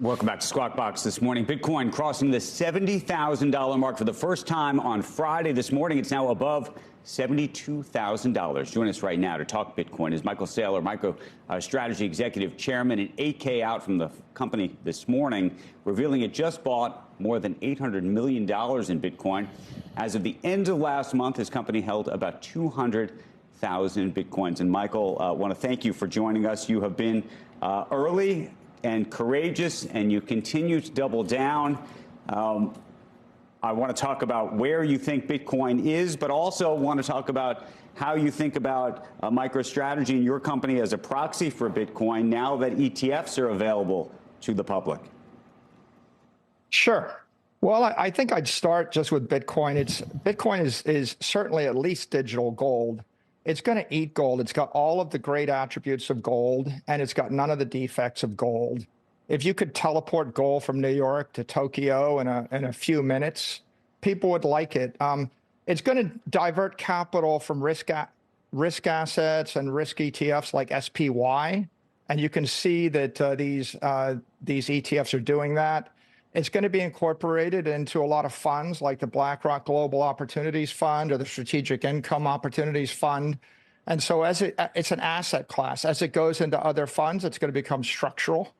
Welcome back to Squawk Box this morning. Bitcoin crossing the $70,000 mark for the first time on Friday this morning. It's now above $72,000. Joining us right now to talk Bitcoin is Michael Saylor, MicroStrategy Executive Chairman, an 8K out from the company this morning, revealing it just bought more than $800 million in Bitcoin. As of the end of last month, his company held about 200,000 Bitcoins. And Michael, I want to thank you for joining us. You have been early and courageous, and you continue to double down. I want to talk about where you think Bitcoin is, but also want to talk about how you think about MicroStrategy and your company as a proxy for Bitcoin now that ETFs are available to the public. Sure. Well, I think I'd start just with Bitcoin. Bitcoin is certainly at least digital gold. It's going to eat gold. It's got all of the great attributes of gold, and it's got none of the defects of gold. If you could teleport gold from New York to Tokyo in a few minutes, people would like it. It's going to divert capital from risk assets and risk ETFs like SPY, and you can see that these ETFs are doing that. It's going to be incorporated into a lot of funds like the BlackRock Global Opportunities Fund or the Strategic Income Opportunities Fund. And so it's an asset class. As it goes into other funds, it's going to become structural.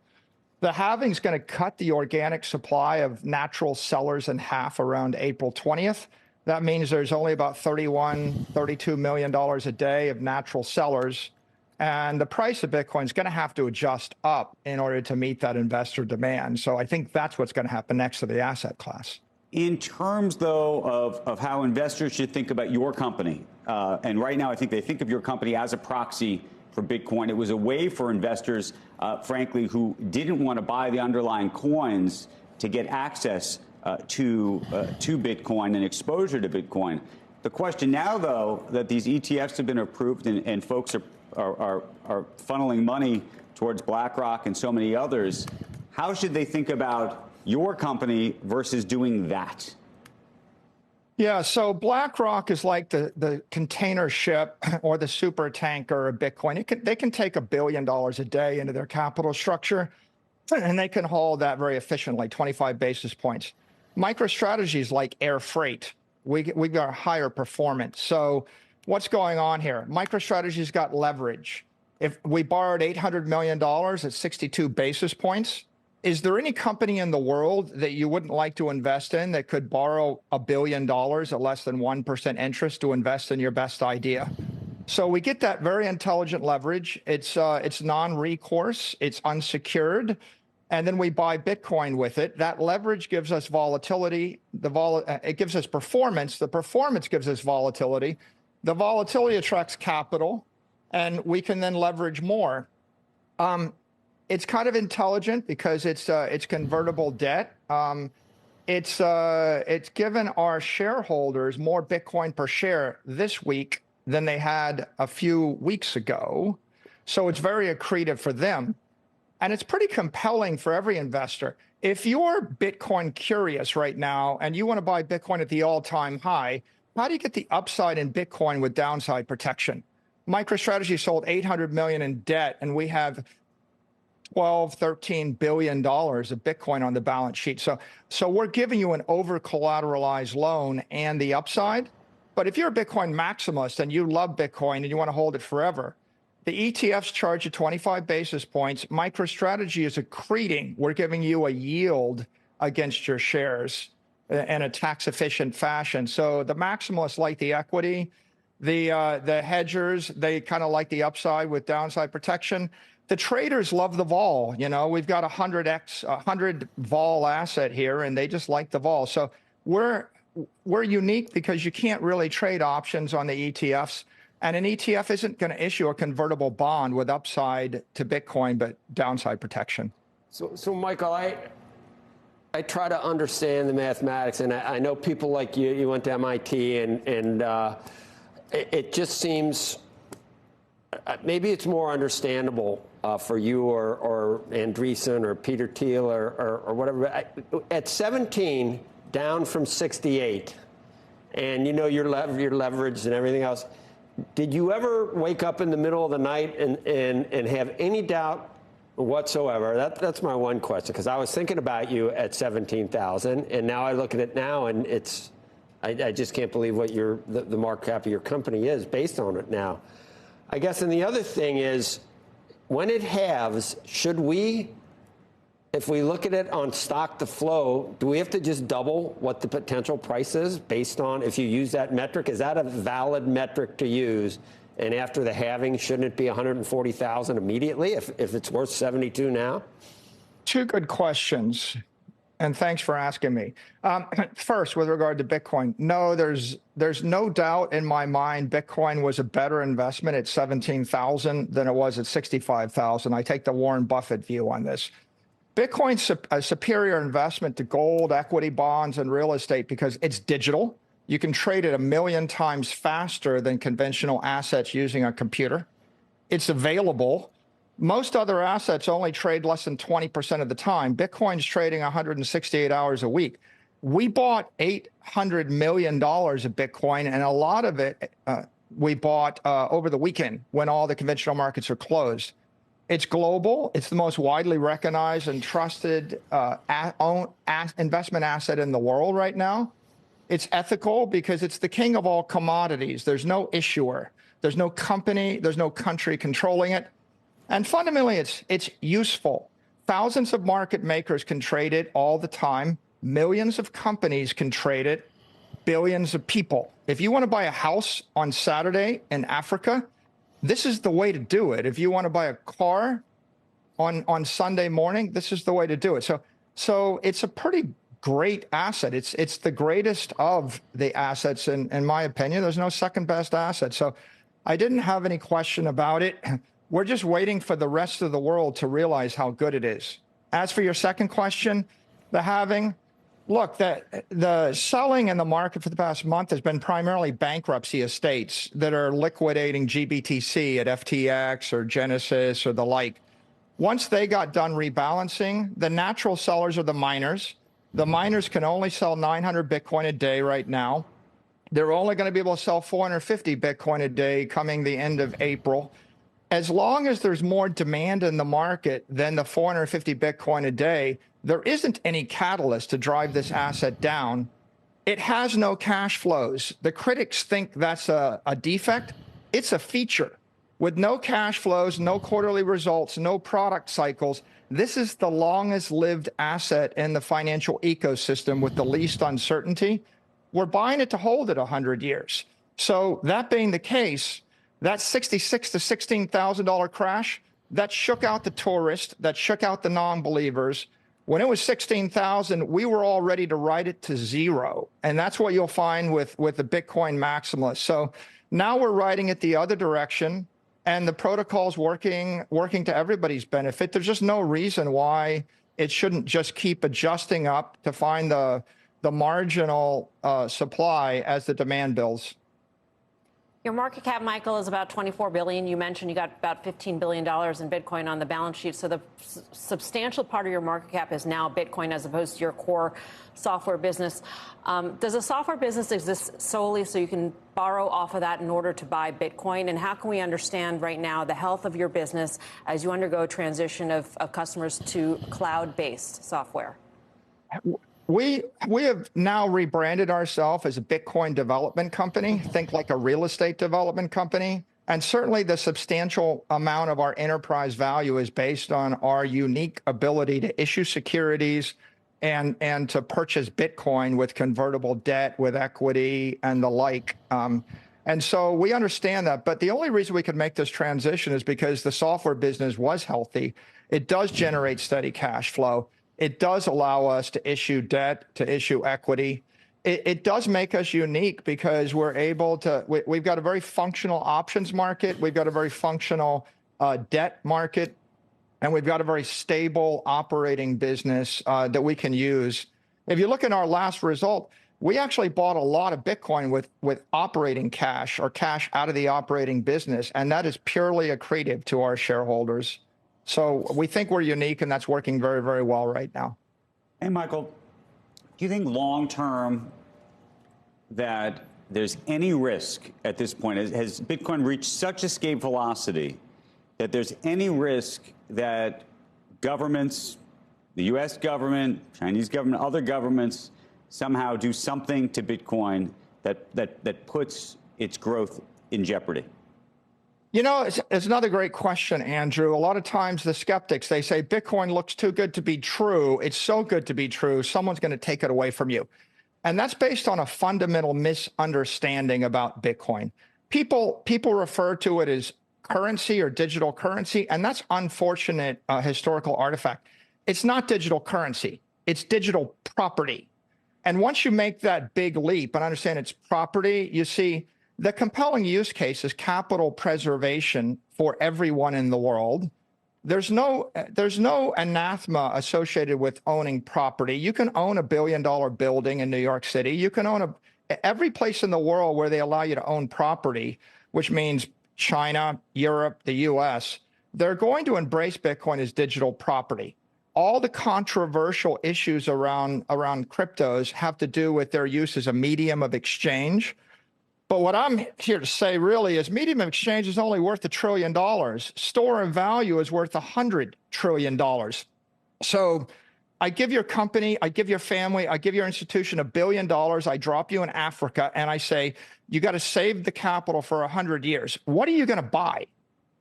The halving is going to cut the organic supply of natural sellers in half around April 20th. That means there's only about $32 million a day of natural sellers. And the price of Bitcoin is going to have to adjust up in order to meet that investor demand. So I think that's what's going to happen next to the asset class. In terms, though, of how investors should think about your company, and right now I think they think of your company as a proxy for Bitcoin. It was a way for investors, frankly, who didn't want to buy the underlying coins to get access to Bitcoin and exposure to Bitcoin. The question now, though, that these ETFs have been approved and folks are funneling money towards BlackRock and so many others, how should they think about your company versus doing that? Yeah, so BlackRock is like the container ship or the super tanker of Bitcoin. They can take $1 billion a day into their capital structure, and they can hold that very efficiently, 25 basis points. MicroStrategy is like air freight. We got higher performance. So what's going on here? MicroStrategy's got leverage. If we borrowed $800 million at 62 basis points, is there any company in the world that you wouldn't like to invest in that could borrow $1 billion at less than 1% interest to invest in your best idea? So we get that very intelligent leverage. It's non-recourse, it's unsecured, and then we buy Bitcoin with it. That leverage gives us volatility. It gives us performance. The performance gives us volatility. The volatility attracts capital, and we can then leverage more. It's kind of intelligent because it's convertible debt. It's given our shareholders more Bitcoin per share this week than they had a few weeks ago. So it's very accretive for them. And it's pretty compelling for every investor. If you're Bitcoin curious right now and you want to buy Bitcoin at the all-time high, how do you get the upside in Bitcoin with downside protection? MicroStrategy sold $800 million in debt, and we have $13 billion of Bitcoin on the balance sheet. So we're giving you an over-collateralized loan and the upside. But if you're a Bitcoin maximalist and you love Bitcoin and you want to hold it forever, the ETFs charge you 25 basis points. MicroStrategy is accreting. We're giving you a yield against your shares in a tax-efficient fashion. So the maximalists like the equity. The hedgers, they kind of like the upside with downside protection. The traders love the vol. You know, we've got 100 vol asset here, and they just like the vol. So we're unique because you can't really trade options on the ETFs. And an ETF isn't going to issue a convertible bond with upside to Bitcoin, but downside protection. So Michael, I try to understand the mathematics, and I know people like you went to MIT, and it just seems maybe it's more understandable for you or Andreessen or Peter Thiel or whatever. At 17, down from 68, and you know your leverage and everything else. Did you ever wake up in the middle of the night and have any doubt whatsoever. That's my one question, because I was thinking about you at 17,000, and now I look at it now, and I just can't believe what the market cap of your company is based on it now. I guess, and the other thing is, when it halves, should we, if we look at it on stock to flow, do we have to just double what the potential price is based on, if you use that metric? Is that a valid metric to use? And after the halving, shouldn't it be 140,000 immediately if it's worth 72 now? Two good questions, and thanks for asking me. First, with regard to Bitcoin, no, there's no doubt in my mind Bitcoin was a better investment at 17,000 than it was at 65,000. I take the Warren Buffett view on this. Bitcoin's a superior investment to gold, equity, bonds, and real estate because it's digital. You can trade it 1 million times faster than conventional assets using a computer. It's available. Most other assets only trade less than 20% of the time. Bitcoin's trading 168 hours a week. We bought $800 million of Bitcoin, and a lot of it we bought over the weekend when all the conventional markets are closed. It's global. It's the most widely recognized and trusted investment asset in the world right now. It's ethical because it's the king of all commodities. There's no issuer. There's no company. There's no country controlling it. And fundamentally, it's useful. Thousands of market makers can trade it all the time. Millions of companies can trade it. Billions of people. If you want to buy a house on Saturday in Africa, this is the way to do it. If you want to buy a car on Sunday morning, this is the way to do it. So it's a pretty great asset. It's the greatest of the assets, in my opinion. There's no second best asset. So I didn't have any question about it. We're just waiting for the rest of the world to realize how good it is. As for your second question, the halving, look, the selling in the market for the past month has been primarily bankruptcy estates that are liquidating GBTC at FTX or Genesis or the like. Once they got done rebalancing, the natural sellers are the miners. The miners can only sell 900 Bitcoin a day right now. They're only going to be able to sell 450 Bitcoin a day coming the end of April. As long as there's more demand in the market than the 450 Bitcoin a day, there isn't any catalyst to drive this asset down. It has no cash flows. The critics think that's a defect. It's a feature. With no cash flows, no quarterly results, no product cycles, this is the longest lived asset in the financial ecosystem with the least uncertainty. We're buying it to hold it 100 years. So that being the case, that $66,000 to $16,000 crash, that shook out the tourists, that shook out the non-believers. When it was 16,000, we were all ready to write it to zero. And that's what you'll find with the Bitcoin maximalists. So now we're writing it the other direction, and the protocol's working to everybody's benefit. There's just no reason why it shouldn't just keep adjusting up to find the marginal supply as the demand builds. Your market cap, Michael, is about $24 billion. You mentioned you got about $15 billion in Bitcoin on the balance sheet. So the substantial part of your market cap is now Bitcoin as opposed to your core software business. Does a software business exist solely so you can borrow off of that in order to buy Bitcoin? And how can we understand right now the health of your business as you undergo transition of customers to cloud-based software? We have now rebranded ourselves as a Bitcoin development company, think like a real estate development company. And certainly the substantial amount of our enterprise value is based on our unique ability to issue securities and to purchase Bitcoin with convertible debt, with equity and the like. And so we understand that. But the only reason we could make this transition is because the software business was healthy. It does generate steady cash flow. It does allow us to issue debt, to issue equity. It does make us unique because we're able to, we've got a very functional options market. We've got a very functional debt market, and we've got a very stable operating business that we can use. If you look at our last result, we actually bought a lot of Bitcoin with operating cash or cash out of the operating business, and that is purely accretive to our shareholders. So we think we're unique, and that's working very, very well right now. Hey, Michael, do you think long-term that there's any risk at this point? Has Bitcoin reached such escape velocity that there's any risk that governments, the U.S. government, Chinese government, other governments somehow do something to Bitcoin that puts its growth in jeopardy? You know, it's another great question, Andrew. A lot of times the skeptics, they say Bitcoin looks too good to be true. It's so good to be true, someone's going to take it away from you. And that's based on a fundamental misunderstanding about Bitcoin. People refer to it as currency or digital currency, and that's unfortunate historical artifact. It's not digital currency. It's digital property. And once you make that big leap and understand it's property, you see the compelling use case is capital preservation for everyone in the world. There's no anathema associated with owning property. You can own $1 billion building in New York City. You can own every place in the world where they allow you to own property, which means China, Europe, the US, they're going to embrace Bitcoin as digital property. All the controversial issues around cryptos have to do with their use as a medium of exchange. But what I'm here to say really is medium of exchange is only worth $1 trillion. Store of value is worth $100 trillion. So I give your company, I give your family, I give your institution $1 billion. I drop you in Africa and I say, you got to save the capital for 100 years. What are you going to buy?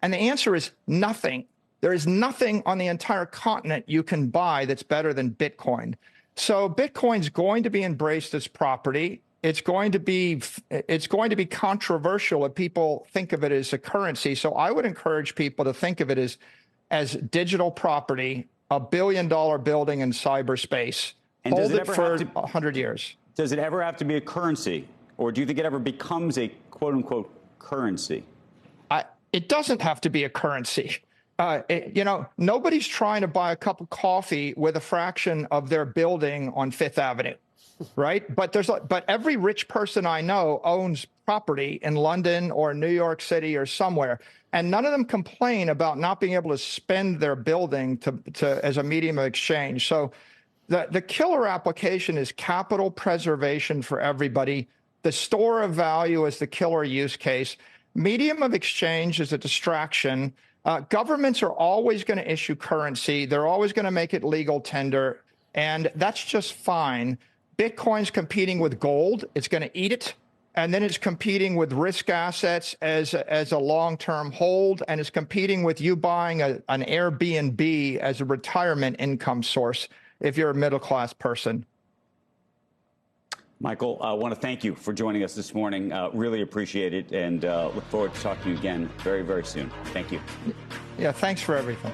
And the answer is nothing. There is nothing on the entire continent you can buy that's better than Bitcoin. So Bitcoin's going to be embraced as property. It's going to be controversial if people think of it as a currency. So I would encourage people to think of it as digital property, $1 billion building in cyberspace. And hold it for 100 years. Does it ever have to be a currency, or do you think it ever becomes a quote unquote currency? It doesn't have to be a currency. You know, nobody's trying to buy a cup of coffee with a fraction of their building on Fifth Avenue. Right. But every rich person I know owns property in London or New York City or somewhere. And none of them complain about not being able to spend their building as a medium of exchange. So the killer application is capital preservation for everybody. The store of value is the killer use case. Medium of exchange is a distraction. Governments are always going to issue currency. They're always going to make it legal tender. And that's just fine. Bitcoin's competing with gold. It's going to eat it. And then it's competing with risk assets as a long-term hold. And it's competing with you buying an Airbnb as a retirement income source if you're a middle-class person. Michael, I want to thank you for joining us this morning. Really appreciate it, and look forward to talking to you again very, very soon. Thank you. Yeah, thanks for everything.